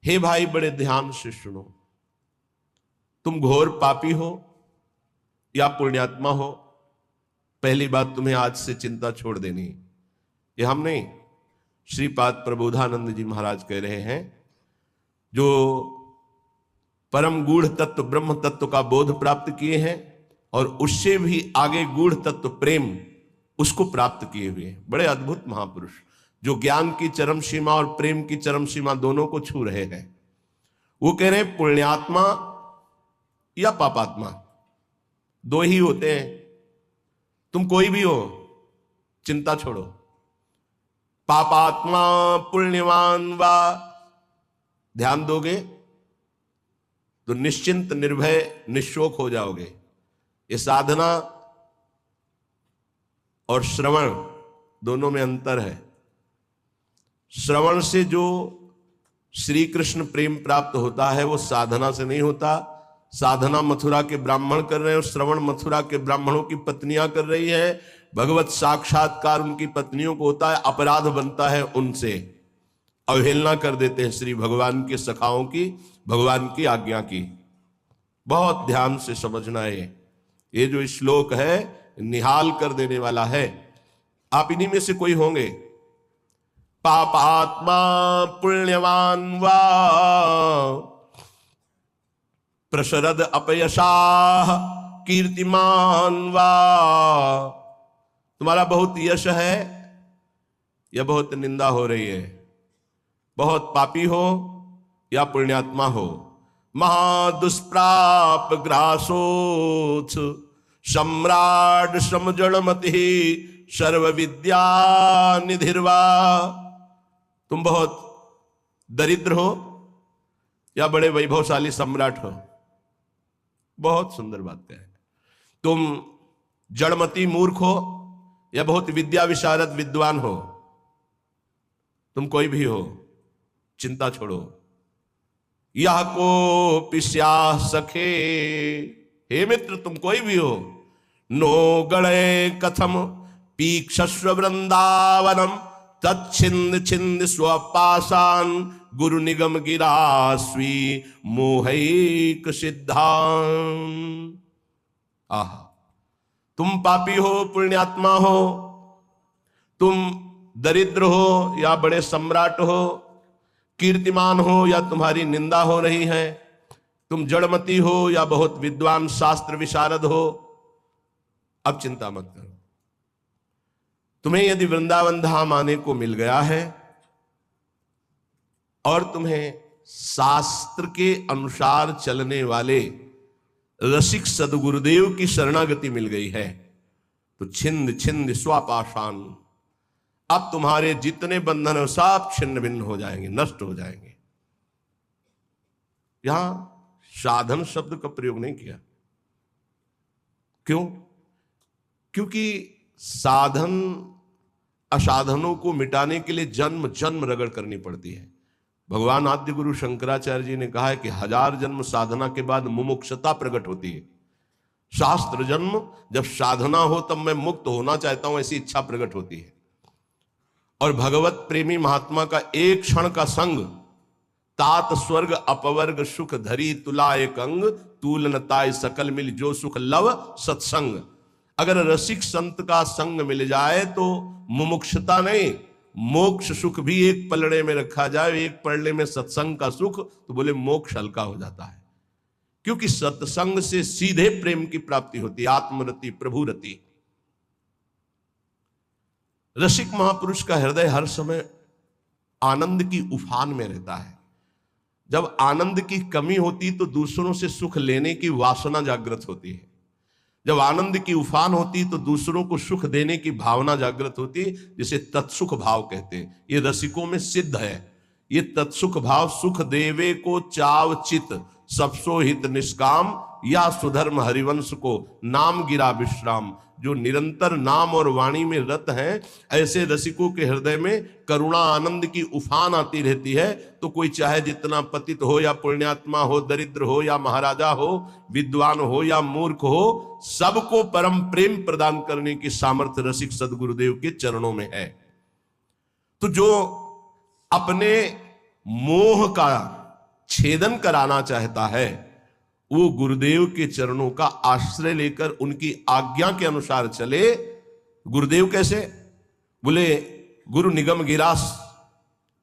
हे भाई बड़े ध्यान से सुनो, तुम घोर पापी हो या पुण्यात्मा हो, पहली बात तुम्हें आज से चिंता छोड़ देनी है। ये हम नहीं, श्रीपाद प्रबोधानंद जी महाराज कह रहे हैं। जो परम गूढ़ तत्व ब्रह्म तत्व का बोध प्राप्त किए हैं और उससे भी आगे गूढ़ तत्व प्रेम उसको प्राप्त किए हुए हैं, बड़े अद्भुत महापुरुष जो ज्ञान की चरम सीमा और प्रेम की चरम सीमा दोनों को छू रहे हैं। वो कह रहे हैं पुण्यात्मा या पापात्मा दो ही होते हैं, तुम कोई भी हो चिंता छोड़ो। पापात्मा पुण्यवान वा, ध्यान दोगे तो निश्चिंत निर्भय निशोक हो जाओगे। ये साधना और श्रवण दोनों में अंतर है। श्रवण से जो श्री कृष्ण प्रेम प्राप्त होता है वो साधना से नहीं होता। साधना मथुरा के ब्राह्मण कर रहे हैं और श्रवण मथुरा के ब्राह्मणों की पत्नियां कर रही है। भगवत साक्षात्कार उनकी पत्नियों को होता है, अपराध बनता है उनसे, अवहेलना कर देते हैं श्री भगवान के सखाओं की, भगवान की आज्ञा की। बहुत ध्यान से समझना है, ये जो श्लोक है निहाल कर देने वाला है। आप इन्हीं में से कोई होंगे। पापात्मा पुण्यवान वा प्रशरद अपयशाह कीर्तिमान वा, तुम्हारा बहुत यश है या बहुत निंदा हो रही है, बहुत पापी हो या पुण्यात्मा हो। महादुष्प्राप ग्रासोथ सम्राट समजड़मति सर्व विद्या निधिर्वा, तुम बहुत दरिद्र हो या बड़े वैभवशाली सम्राट हो। बहुत सुंदर बात है। तुम जड़मती मूर्ख हो या बहुत विद्या विशारद विद्वान हो, तुम कोई भी हो चिंता छोड़ो। यह को पिस्या सखे, हे मित्र तुम कोई भी हो। नो गणे कथम पीक्षस्व वृंदावनम तच्छिंद छिंद स्वपाशान गुरु निगम गिरास्वी मोहैक सिद्धान। आह, तुम पापी हो पुण्यात्मा हो, तुम दरिद्र हो या बड़े सम्राट हो, कीर्तिमान हो या तुम्हारी निंदा हो रही है, तुम जड़मती हो या बहुत विद्वान शास्त्र विशारद हो, अब चिंता मत करो। तुम्हें यदि वृंदावन धाम आने को मिल गया है और तुम्हें शास्त्र के अनुसार चलने वाले रसिक सदगुरुदेव की शरणागति मिल गई है, तो छिंद छिंद स्वापाशान, अब तुम्हारे जितने बंधन सब छिन्न भिन्न हो जाएंगे, नष्ट हो जाएंगे। यहां साधन शब्द का प्रयोग नहीं किया। क्यों? क्योंकि साधन असाधनों को मिटाने के लिए जन्म जन्म रगड़ करनी पड़ती है। भगवान आद्य गुरु शंकराचार्य जी ने कहा है कि 1000 जन्म साधना के बाद मुमुक्षता प्रकट होती है। शास्त्र जन्म जब साधना हो तब मैं मुक्त होना चाहता हूं ऐसी इच्छा प्रकट होती है। और भगवत प्रेमी महात्मा का एक क्षण का संग, तात स्वर्ग अपवर्ग सुख धरी तुला एक अंग, तूलनताय सकल मिल जो सुख लव सत्संग। अगर रसिक संत का संग मिल जाए तो मुमुक्षता नहीं, मोक्ष सुख भी एक पलड़े में रखा जाए, एक पलड़े में सत्संग का सुख, तो बोले मोक्ष हल्का हो जाता है। क्योंकि सत्संग से सीधे प्रेम की प्राप्ति होती है, आत्मरति प्रभुरति। रसिक महापुरुष का हृदय हर समय आनंद की उफान में रहता है। जब आनंद की कमी होती तो दूसरों से सुख लेने की वासना जागृत होती है। जब आनंद की उफान होती तो दूसरों को सुख देने की भावना जागृत होती, जिसे तत्सुख भाव कहते हैं। ये रसिकों में सिद्ध है। ये तत्सुख भाव सुख देवे को चाव चित सबसो हित निष्काम, या सुधर्म हरिवंश को नाम गिरा विश्राम। जो निरंतर नाम और वाणी में रत हैं, ऐसे रसिकों के हृदय में करुणा आनंद की उफान आती रहती है। तो कोई चाहे जितना पतित हो या पुण्यात्मा हो, दरिद्र हो या महाराजा हो, विद्वान हो या मूर्ख हो, सबको परम प्रेम प्रदान करने की सामर्थ्य रसिक सदगुरुदेव के चरणों में है। तो जो अपने मोह का छेदन कराना चाहता है वो गुरुदेव के चरणों का आश्रय लेकर उनकी आज्ञा के अनुसार चले। गुरुदेव कैसे? बोले गुरु निगम गिरास,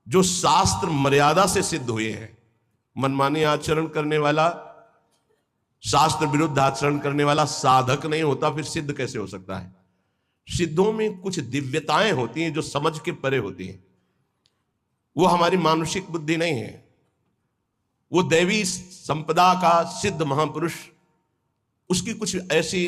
जो शास्त्र मर्यादा से सिद्ध हुए हैं। मनमानी आचरण करने वाला, शास्त्र विरुद्ध आचरण करने वाला साधक नहीं होता, फिर सिद्ध कैसे हो सकता है? सिद्धों में कुछ दिव्यताएं होती हैं जो समझ के परे होती हैं। वो हमारी मानसिक बुद्धि नहीं है, वो दैवी संपदा का सिद्ध महापुरुष, उसकी कुछ ऐसी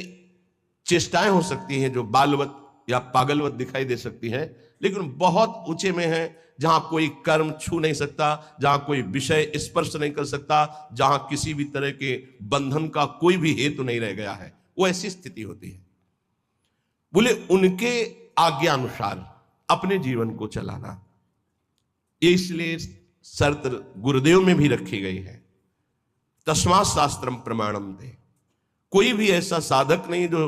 चेष्टाएं हो सकती हैं जो बालवत या पागलवत दिखाई दे सकती है, लेकिन बहुत ऊंचे में है, जहां कोई कर्म छू नहीं सकता, जहां कोई विषय स्पर्श नहीं कर सकता, जहां किसी भी तरह के बंधन का कोई भी हेतु नहीं रह गया है, वो ऐसी स्थिति होती है। बोले उनके आज्ञा अनुसार अपने जीवन को चलाना, ये इसलिए शर्त गुरुदेव में भी रखी गई है। तस्मात् शास्त्रम प्रमाणम थे। कोई भी ऐसा साधक नहीं जो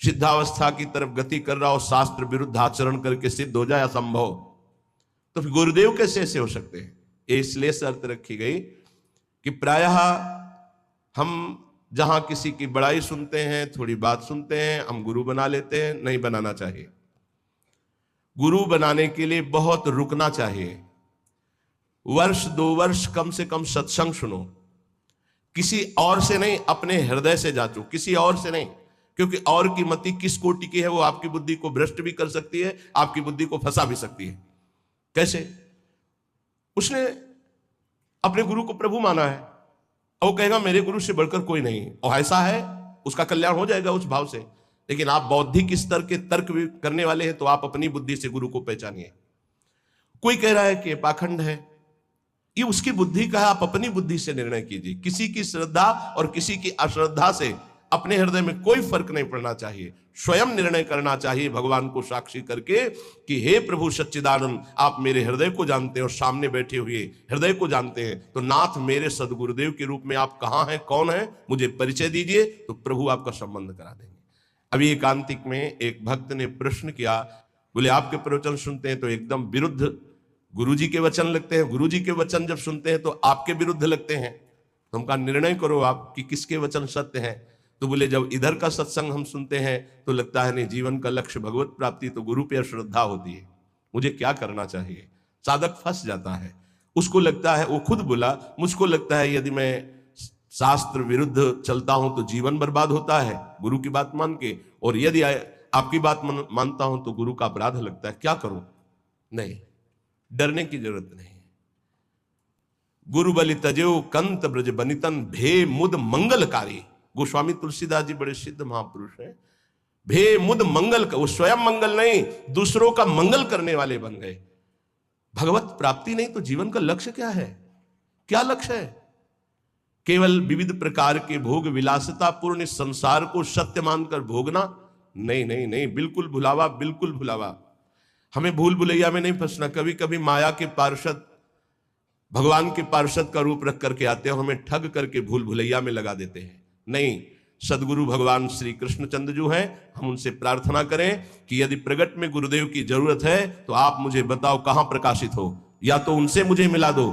सिद्धावस्था की तरफ गति कर रहा हो, शास्त्र विरुद्ध आचरण करके सिद्ध हो जाए, असंभव। तो फिर गुरुदेव कैसे ऐसे हो सकते हैं? इसलिए शर्त रखी गई कि प्रायः हम जहां किसी की बड़ाई सुनते हैं, थोड़ी बात सुनते हैं, हम गुरु बना लेते हैं। नहीं बनाना चाहिए। गुरु बनाने के लिए बहुत रुकना चाहिए। वर्ष 2 वर्ष कम से कम सत्संग सुनो, किसी और से नहीं, अपने हृदय से जांचो, किसी और से नहीं, क्योंकि और की मति किस कोटि की है वो आपकी बुद्धि को भ्रष्ट भी कर सकती है, आपकी बुद्धि को फंसा भी सकती है। कैसे? उसने अपने गुरु को प्रभु माना है और वो कहेगा मेरे गुरु से बढ़कर कोई नहीं, और ऐसा है, उसका कल्याण हो जाएगा उस भाव से। लेकिन आप बौद्धिक स्तर के तर्क भी करने वाले हैं, तो आप अपनी बुद्धि से गुरु को पहचानिए। कोई कह रहा है कि पाखंड है, ये उसकी बुद्धि का है, आप अपनी बुद्धि से निर्णय कीजिए। किसी की श्रद्धा और किसी की अश्रद्धा से अपने हृदय में कोई फर्क नहीं पड़ना चाहिए। स्वयं निर्णय करना चाहिए भगवान को साक्षी करके कि हे प्रभु सच्चिदानंद, आप मेरे हृदय को जानते हैं और सामने बैठे हुए हृदय को जानते हैं, तो नाथ मेरे सदगुरुदेव के रूप में आप कहाँ हैं, कौन है, मुझे परिचय दीजिए, तो प्रभु आपका संबंध करा देंगे। अभी एकांतिक में एक भक्त ने प्रश्न किया, बोले आपके प्रवचन सुनते हैं तो एकदम विरुद्ध गुरुजी के वचन लगते हैं, गुरुजी के वचन जब सुनते हैं तो आपके विरुद्ध लगते हैं, तो हम कहा निर्णय करो आप कि किसके वचन सत्य हैं। तो बोले जब इधर का सत्संग हम सुनते हैं तो लगता है नहीं, जीवन का लक्ष्य भगवत प्राप्ति, तो गुरु पे श्रद्धा होती है, मुझे क्या करना चाहिए। साधक फंस जाता है, उसको लगता है, वो खुद बोला, मुझको लगता है यदि मैं शास्त्र विरुद्ध चलता हूं तो जीवन बर्बाद होता है गुरु की बात मान के, और यदि आपकी बात मानता हूं तो गुरु का अपराध लगता है, क्या करूं? नहीं, डरने की जरूरत नहीं। गुरु बलि तजेऊ कंत ब्रज बनितन, भे मुद मंगलकारी। गोस्वामी तुलसीदास जी बड़े सिद्ध महापुरुष हैं। भे मुद मंगल, वो स्वयं मंगल नहीं, दूसरों का मंगल करने वाले बन गए। भगवत प्राप्ति नहीं तो जीवन का लक्ष्य क्या है? क्या लक्ष्य है? केवल विविध प्रकार के भोग विलासिता पूर्ण संसार को सत्य मानकर भोगना? नहीं नहीं नहीं, बिल्कुल भुलावा, बिल्कुल भुलावा। हमें भूल भुलैया में नहीं फंसना। कभी कभी माया के पार्षद भगवान के पार्षद का रूप रख करके आते हैं, हमें ठग करके भूल भुलैया में लगा देते हैं। नहीं, सदगुरु भगवान श्री कृष्णचंद्र जो हैं, हम उनसे प्रार्थना करें कि यदि प्रगट में गुरुदेव की जरूरत है तो आप मुझे बताओ कहां प्रकाशित हो, या तो उनसे मुझे मिला दो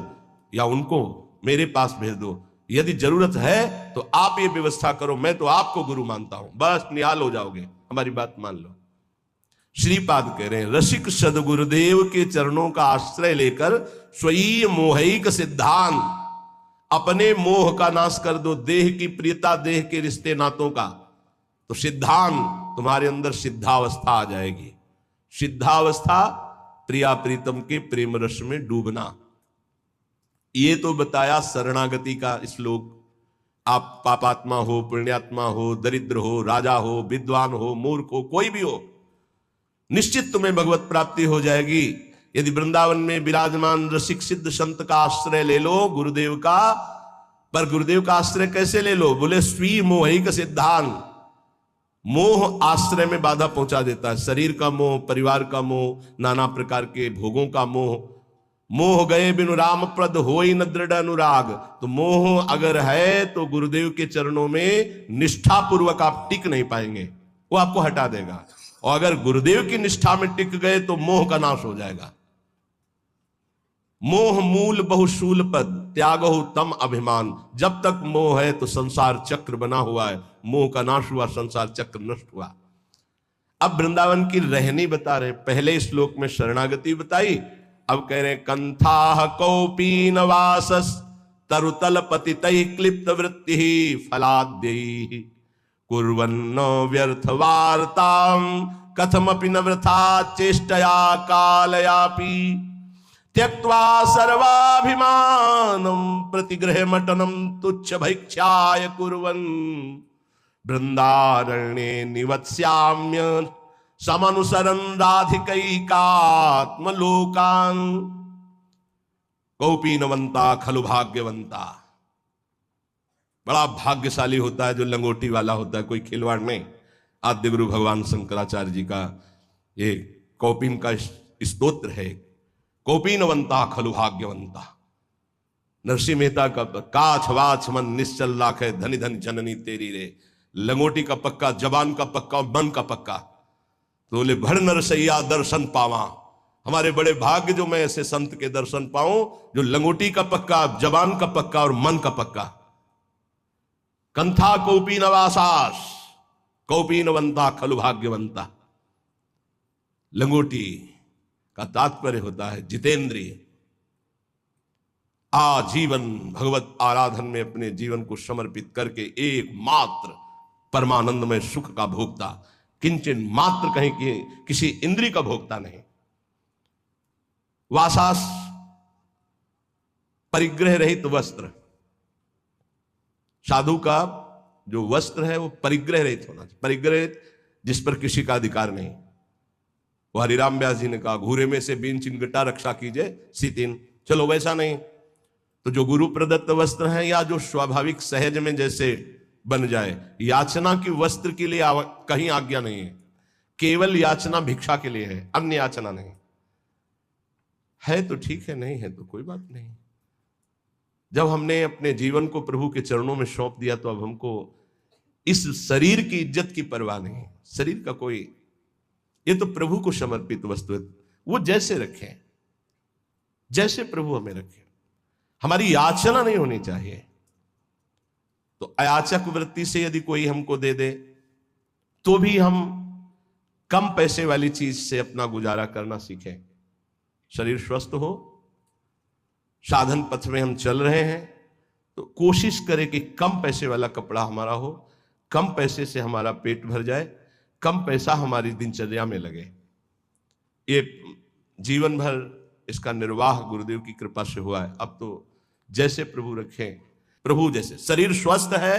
या उनको मेरे पास भेज दो। यदि जरूरत है तो आप ये व्यवस्था करो, मैं तो आपको गुरु मानता हूं, बस निहाल हो जाओगे। हमारी बात मान लो। श्रीपाद कह रहे हैं, रसिक सदगुरुदेव के चरणों का आश्रय लेकर स्वयं मोहिक सिद्धांत, अपने मोह का नाश कर दो, देह की प्रियता, देह के रिश्ते नातों का, तो सिद्धांत तुम्हारे अंदर सिद्धावस्था आ जाएगी। सिद्धावस्था प्रिया प्रीतम के प्रेम रस में डूबना। ये तो बताया शरणागति का श्लोक। आप पापात्मा हो, पुण्यात्मा हो, दरिद्र हो, राजा हो, विद्वान हो, मूर्ख हो, कोई भी हो, निश्चित तुम्हें भगवत प्राप्ति हो जाएगी यदि वृंदावन में विराजमान रसिक सिद्ध संत का आश्रय ले लो, गुरुदेव का। पर गुरुदेव का आश्रय कैसे ले लो? बोले स्वी मोहिक सिद्धांत। मोह आश्रय में बाधा पहुंचा देता है। शरीर का मोह, परिवार का मोह, नाना प्रकार के भोगों का मोह। मोह गए बिनु राम प्रद होई न दृढ़ अनुराग। तो मोह अगर है तो गुरुदेव के चरणों में निष्ठा पूर्वक आप टिक नहीं पाएंगे, वो आपको हटा देगा। और अगर गुरुदेव की निष्ठा में टिक गए तो मोह का नाश हो जाएगा। मोह मूल बहुशूल पद, त्यागो तम अभिमान। जब तक मोह है तो संसार चक्र बना हुआ है, मोह का नाश हुआ, संसार चक्र नष्ट हुआ। अब वृंदावन की रहनी बता रहे, पहले श्लोक में शरणागति बताई, अब कह रहे कंथा कौपीन वासस तरुतल पतितै क्लिप्त वृत्ति फलाद्यै कुर्वन्न व्यर्थ वार्ताम कथमपि न वृथा चेष्टया कालयापि त्यक्त्वा सर्वाभिमानम प्रतिग्रह मटनम तुच्छ भैक्षाय कुर्वन् वृंदारण्ये निवत्स्याम्य समनुसरन् राधिकैकात्मलोकान् कौपीनवंता खलु भाग्यवंता। बड़ा भाग्यशाली होता है जो लंगोटी वाला होता है, कोई खिलवाड़ नहीं। आद्य गुरु भगवान शंकराचार्य जी का ये कौपीन का स्तोत्र है, कौपीनवंता खलु भाग्यवंता। नरसिंह मेहता का काछ वाछ मन निश्चल लाखे धनी धनी जननी तेरी रे। लंगोटी का पक्का, जबान का पक्का, मन का पक्का। तो बोले भड़ नरसैया दर्शन पावा, हमारे बड़े भाग्य जो मैं ऐसे संत के दर्शन पाऊं जो लंगोटी का पक्का, जबान का पक्का और मन का पक्का। कंथा कौपीन वासास कौपीनवंता खलु भाग्यवंता। लंगोटी का तात्पर्य होता है जितेंद्रिय, आजीवन भगवत आराधन में अपने जीवन को समर्पित करके एकमात्र परमानंद में सुख का भोक्ता, किंचन मात्र कहीं कि किसी इंद्रिय का भोक्ता नहीं। वासास परिग्रह रहित वस्त्र, साधु का जो वस्त्र है वो परिग्रह रहित होना चाहिए। परिग्रह जिस पर किसी का अधिकार नहीं। वो हरिराम व्यास जी ने कहा घूरे में से बीन चिनगटा रक्षा कीजिए सीतिन। चलो वैसा नहीं तो जो गुरु प्रदत्त वस्त्र है या जो स्वाभाविक सहज में जैसे बन जाए, याचना की वस्त्र के लिए कहीं आज्ञा नहीं है। केवल याचना भिक्षा के लिए है, अन्य याचना नहीं है। तो ठीक है, नहीं है तो कोई बात नहीं। जब हमने अपने जीवन को प्रभु के चरणों में सौंप दिया तो अब हमको इस शरीर की इज्जत की परवाह नहीं। शरीर का कोई, ये तो प्रभु को समर्पित वस्तु है, वो जैसे रखें, जैसे प्रभु हमें रखे। हमारी याचना नहीं होनी चाहिए। तो अयाचक वृत्ति से यदि कोई हमको दे दे तो भी हम कम पैसे वाली चीज से अपना गुजारा करना सीखें। शरीर स्वस्थ हो, साधन पथ में हम चल रहे हैं तो कोशिश करें कि कम पैसे वाला कपड़ा हमारा हो, कम पैसे से हमारा पेट भर जाए, कम पैसा हमारी दिनचर्या में लगे। ये जीवन भर इसका निर्वाह गुरुदेव की कृपा से हुआ है। अब तो जैसे प्रभु रखें, प्रभु जैसे। शरीर स्वस्थ है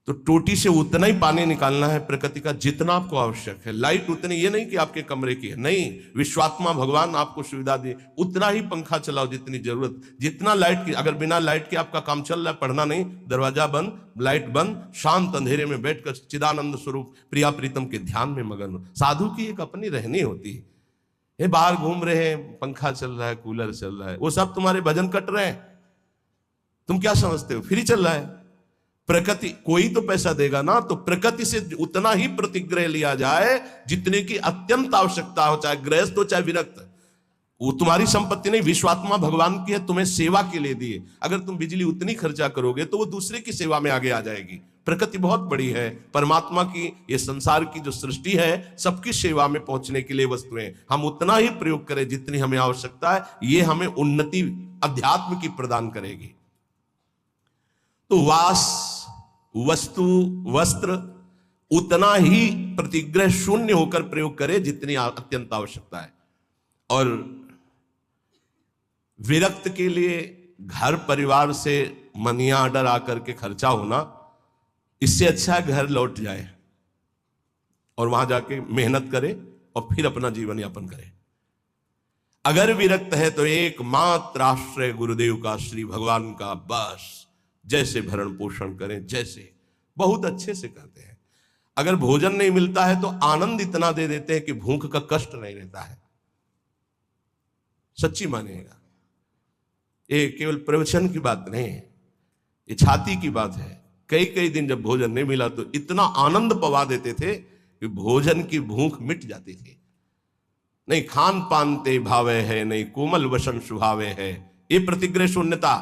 तो टोटी से उतना ही पानी निकालना है प्रकृति का जितना आपको आवश्यक है। लाइट उतनी, ये नहीं कि आपके कमरे की है, नहीं, विश्वात्मा भगवान आपको सुविधा दे उतना ही पंखा चलाओ जितनी जरूरत। जितना लाइट की, अगर बिना लाइट के आपका काम चल रहा है, पढ़ना नहीं, दरवाजा बंद, लाइट बंद, शांत अंधेरे में बैठकर चिदानंद स्वरूप प्रिया प्रीतम के ध्यान में मगन हो। साधु की एक अपनी रहनी होती है। ये बाहर घूम रहे हैं, पंखा चल रहा है, कूलर चल रहा है, वो सब तुम्हारे भजन कट रहे हैं। तुम क्या समझते हो फ्री चल रहा है? प्रकृति कोई तो पैसा देगा ना, तो प्रकृति से उतना ही प्रतिग्रह लिया जाए जितने की अत्यंत आवश्यकता हो, चाहे गृहस्थ हो चाहे विरक्त। वो तुम्हारी संपत्ति नहीं, विश्वात्मा भगवान की है, तुम्हें सेवा के लिए दी है। अगर तुम बिजली उतनी खर्चा करोगे तो वो दूसरे की सेवा में आगे आ जाएगी। प्रकृति बहुत बड़ी है, परमात्मा की ये संसार की जो सृष्टि है सबकी सेवा में पहुंचने के लिए वस्तुएं, हम उतना ही प्रयोग करें जितनी हमें आवश्यकता है। ये हमें उन्नति अध्यात्म की प्रदान करेगी। तो वास, वस्तु, वस्त्र उतना ही प्रतिग्रह शून्य होकर प्रयोग करे जितनी अत्यंत आवश्यकता है। और विरक्त के लिए घर परिवार से मनी ऑर्डर आकर के खर्चा होना, इससे अच्छा है घर लौट जाए और वहां जाके मेहनत करे और फिर अपना जीवन यापन करे। अगर विरक्त है तो एकमात्र आश्रय गुरुदेव का, श्री भगवान का, बस जैसे भरण पोषण करें, जैसे बहुत अच्छे से करते हैं। अगर भोजन नहीं मिलता है तो आनंद इतना दे देते हैं कि भूख का कष्ट नहीं रहता है। सच्ची मानिएगा, ये केवल प्रवचन की बात नहीं है, ये छाती की बात है। कई कई दिन जब भोजन नहीं मिला तो इतना आनंद पवा देते थे कि भोजन की भूख मिट जाती थी। नहीं खान पान ते भावे है, नहीं कोमल वसन सुहावे है, ये प्रतिग्रह शून्यता।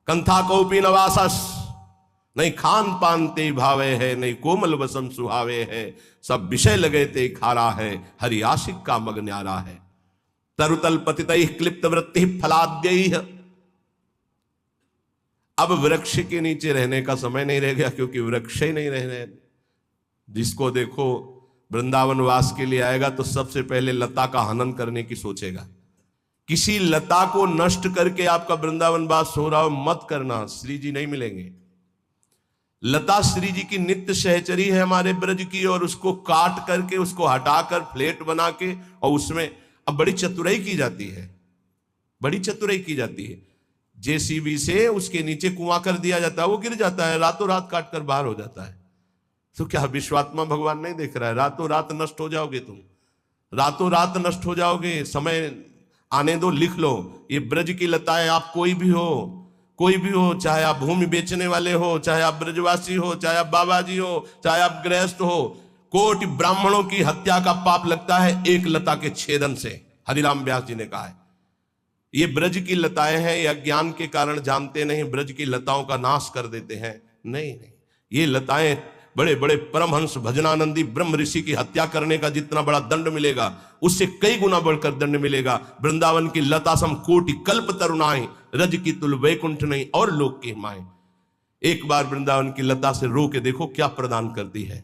कंथा कौपी नवासस, नहीं खान पान ते भावे है, नहीं कोमल वसम सुहावे है, सब विषय लगे ते खारा है, हरि आशिक का मग न्यारा है। तरुतल पतितैः क्लिप्त वृत्ति फलाद्यैः। अब वृक्ष के नीचे रहने का समय नहीं रह गया, क्योंकि वृक्ष ही नहीं रह रहे। जिसको देखो वृंदावन वास के लिए आएगा तो सबसे पहले लता का हनन करने की सोचेगा। किसी लता को नष्ट करके आपका वृंदावन वास हो रहा हो, मत करना, श्री जी नहीं मिलेंगे। लता श्री जी की नित्य सहचरी है हमारे ब्रज की, और उसको काट करके, उसको हटाकर फ्लेट बना के, और उसमें अब बड़ी चतुराई की जाती है, बड़ी चतुराई की जाती है। जेसीबी से उसके नीचे कुआं कर दिया जाता है, वो गिर जाता है, रातों रात काट कर बाहर हो जाता है। तो क्या विश्वात्मा भगवान नहीं देख रहा है? रातों रात नष्ट हो जाओगे तुम, रातों रात नष्ट हो जाओगे। समय आने दो, लिख लो। ये ब्रज की लताएं, आप कोई भी हो, कोई भी हो, चाहे आप भूमि बेचने वाले हो, चाहे आप ब्रजवासी हो, चाहे आप बाबा जी हो, चाहे आप गृहस्थ हो, कोटि ब्राह्मणों की हत्या का पाप लगता है एक लता के छेदन से। हरिराम व्यास जी ने कहा है ये ब्रज की लताएं हैं, ये अज्ञान के कारण जानते नहीं, ब्रज की लताओं का नाश कर देते हैं। नहीं नहीं, ये लताएं बड़े बड़े परमहंस भजनानंदी ब्रह्म ऋषि की हत्या करने का जितना बड़ा दंड मिलेगा, उससे कई गुना बढ़कर दंड मिलेगा। वृंदावन की लता सम कोटि कल्प तरुणाएं, रज की तुल वैकुंठ नहीं और लोक की माएं। एक बार वृंदावन की लता से रो के देखो क्या प्रदान करती है।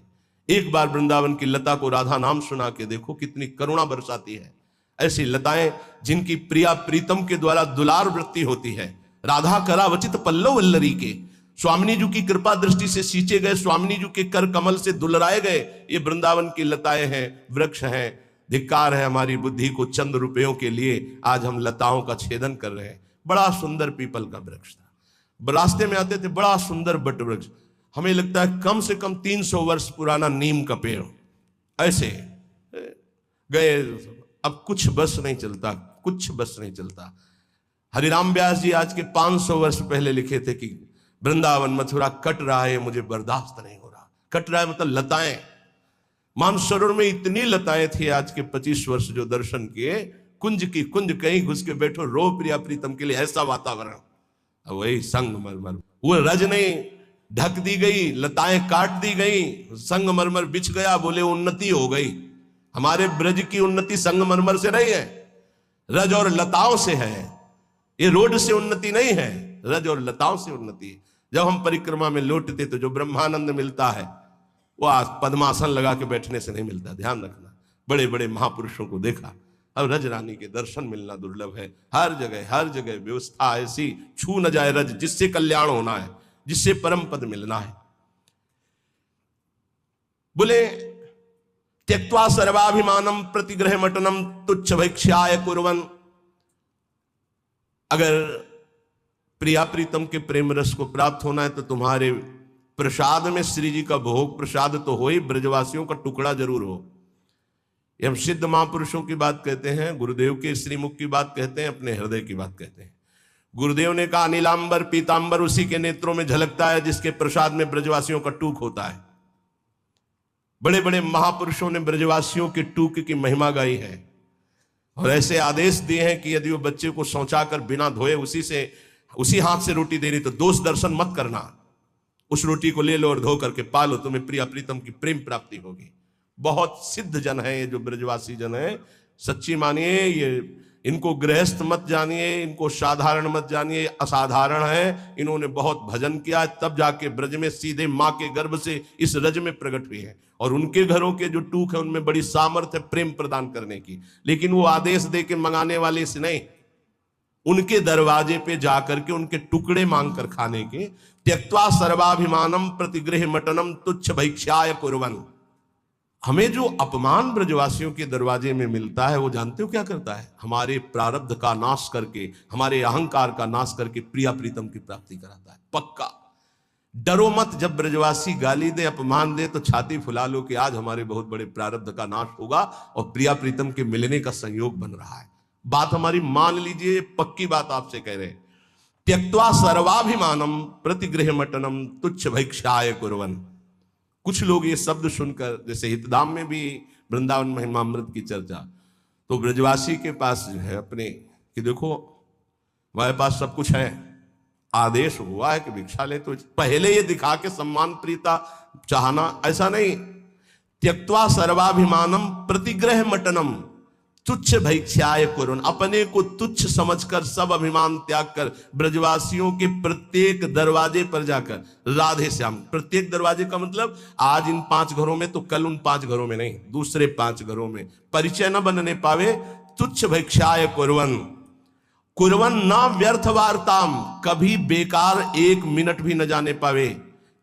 एक बार वृंदावन की लता को राधा नाम सुना के देखो कितनी करुणा बरसाती है। ऐसी लताएं जिनकी प्रिया प्रीतम के द्वारा दुलार वृत्ति होती है। राधा करावचित पल्लव वल्लरी के, स्वामिनी जी की कृपा दृष्टि से सींचे गए, स्वामिनी जी के कर कमल से दुलराए गए, ये वृंदावन की लताएं हैं, वृक्ष हैं। धिक्कार है हमारी बुद्धि को, चंद रुपयों के लिए आज हम लताओं का छेदन कर रहे हैं। बड़ा सुंदर पीपल का वृक्ष था, रास्ते में आते थे, बड़ा सुंदर बट वृक्ष, हमें लगता है कम से कम 300 वर्ष पुराना नीम का पेड़। ऐसे गए, अब कुछ बस नहीं चलता, कुछ बस नहीं चलता। हरिराम व्यास जी आज के 500 वर्ष पहले लिखे थे कि वृंदावन मथुरा कट रहा है, मुझे बर्दाश्त नहीं हो रहा। कट रहा है मतलब लताएं, मानसरोवर में इतनी लताएं थी। आज के 25 वर्ष जो दर्शन किए, कुंज की कुंज, कहीं घुस के बैठो, रो प्रिया प्रीतम के लिए, ऐसा वातावरण। वही संगमरमर, वो रज नहीं ढक दी गई, लताएं काट दी गई, संगमरमर बिछ गया, बोले उन्नति हो गई। हमारे ब्रज की उन्नति संगमरमर से नहीं है, रज और लताओं से है। ये रोड से उन्नति नहीं है, रज और लताओं से उन्नति है। जब हम परिक्रमा में लौटते तो जो ब्रह्मानंद मिलता है वो आज पद्मासन लगा के बैठने से नहीं मिलता, ध्यान रखना। बड़े बड़े महापुरुषों को देखा, अब रज रानी के दर्शन मिलना दुर्लभ है। हर जगह व्यवस्था ऐसी, छू न जाए रज, जिससे कल्याण होना है, जिससे परम पद मिलना है। बोले त्यक्त्वा सर्वाभिमानम प्रतिग्रह मटनम तुच्छ भैक्ष्याय कुर्वन्। अगर प्रिया प्रीतम के प्रेम रस को प्राप्त होना है तो तुम्हारे प्रसाद में श्री जी का भोग प्रसाद तो हो ही, ब्रजवासियों का टुकड़ा जरूर हो। ये हम सिद्ध महापुरुषों की बात कहते हैं, गुरुदेव के श्रीमुख की बात कहते हैं, अपने हृदय की बात कहते हैं। गुरुदेव ने कहा नीलांबर पीतांबर उसी के नेत्रों में झलकता है जिसके प्रसाद में ब्रजवासियों का टूक होता है। बड़े बड़े महापुरुषों ने ब्रजवासियों के टूक की महिमा गाई है, और ऐसे आदेश दिए हैं कि यदि वो बच्चे को शौचाकर बिना धोए उसी हाथ से रोटी दे रही तो दोष दर्शन मत करना, उस रोटी को ले लो और धो करके पालो, तुम्हें प्रिया प्रीतम की प्रेम प्राप्ति होगी। बहुत सिद्ध जन है ये जो ब्रजवासी जन है, सच्ची मानिए, ये इनको गृहस्थ मत जानिए, इनको साधारण मत जानिए, असाधारण है। इन्होंने बहुत भजन किया, तब जाके ब्रज में सीधे माँ के गर्भ से इस रज में प्रकट हुए हैं, और उनके घरों के जो टूक है उनमें बड़ी सामर्थ्य है प्रेम प्रदान करने की। लेकिन वो आदेश दे के मंगाने वाले से नहीं, उनके दरवाजे पे जाकर के उनके टुकड़े मांग कर खाने के। त्यक्त्वा सर्वाभिमानम प्रतिगृह मटनम तुच्छ भैक्ष्याय कुर्वन्। हमें जो अपमान ब्रजवासियों के दरवाजे में मिलता है वो जानते हो क्या करता है? हमारे प्रारब्ध का नाश करके, हमारे अहंकार का नाश करके प्रिया प्रीतम की प्राप्ति कराता है, पक्का। डरो मत, जब ब्रजवासी गाली दे, अपमान दे तो छाती फुला लो कि आज हमारे बहुत बड़े प्रारब्ध का नाश होगा और प्रिया प्रीतम के मिलने का संयोग बन रहा है। बात हमारी मान लीजिए, पक्की बात आपसे कह रहे हैं। त्यक्त्वा सर्वाभिमानम प्रतिगृह मटनम तुच्छ भैक्ष्याय कुर्वन्। कुछ लोग ये शब्द सुनकर, जैसे हितधाम में भी वृंदावन महिमामृत की चर्चा, तो ब्रजवासी के पास जो है अपने कि देखो हमारे पास सब कुछ है, आदेश हुआ है कि भिक्षा ले, तो पहले ये दिखा के सम्मान प्रीता चाहना, ऐसा नहीं। त्यक्त्वा सर्वाभिमानम प्रतिग्रह मटनम तुच्छ भैक्षाय कुरुन, अपने को तुच्छ समझकर सब अभिमान त्याग कर ब्रजवासियों के प्रत्येक दरवाजे पर जाकर राधे श्याम, प्रत्येक दरवाजे का मतलब आज इन 5 घरों में तो कल उन 5 घरों में नहीं, दूसरे 5 घरों में परिचय न बनने पावे। तुच्छ भैक्षाय कुर्वन, कुर्वन न व्यर्थ वार्ताम, कभी बेकार 1 मिनट भी न जाने पावे।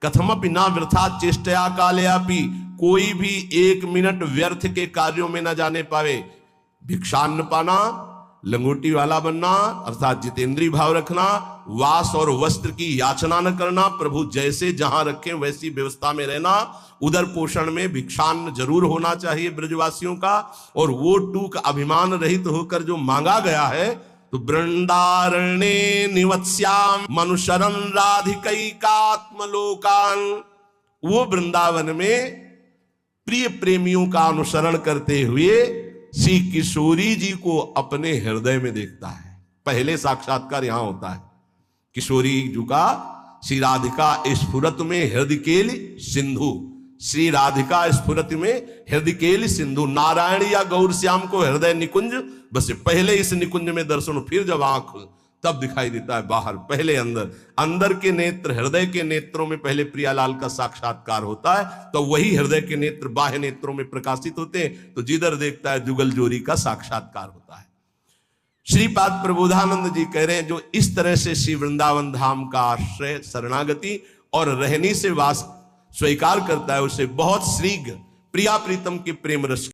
कथमपि न वृथा चेष्टया कालयापि, कोई भी 1 मिनट व्यर्थ के कार्यों में न जाने पावे। भिक्षान्न पाना, लंगोटी वाला बनना अर्थात जितेंद्रीय भाव रखना, वास और वस्त्र की याचना न करना, प्रभु जैसे जहां रखें वैसी व्यवस्था में रहना, उदर पोषण में भिक्षान्न जरूर होना चाहिए ब्रजवासियों का। और वो टूक अभिमान रहित होकर जो मांगा गया है, तो वृंदारण्ये निवत्स्याम मनुशरन राधिकैकात्मलोकान, वो वृंदावन में प्रिय प्रेमियों का अनुसरण करते हुए श्री किशोरी जी को अपने हृदय में देखता है। पहले साक्षात्कार यहां होता है किशोरी जी का। श्री राधिका स्फुरत में हृदयकेल सिंधु, श्री राधिका स्फुरत में हृदयकेल सिंधु, नारायण या गौर श्याम को हृदय निकुंज बस पहले इस निकुंज में दर्शन, फिर जब आंख तब दिखाई देता है बाहर, पहले अंदर, अंदर के नेत्र हृदय के नेत्रों में पहले प्रियालाल का साक्षात्कार होता है, तो वही हृदय के नेत्र बाह्य नेत्रों में प्रकाशित होते हैं, तो जिधर देखता है जुगल जोरी का साक्षात्कार होता है। श्रीपाद प्रबोधानंद जी कह रहे हैं जो इस तरह से श्री वृंदावन धाम का आश्रय शरणागति और रहनी से वास स्वीकार करता है, उसे बहुत शीघ्र प्रिया प्रीतम के प्रेम रस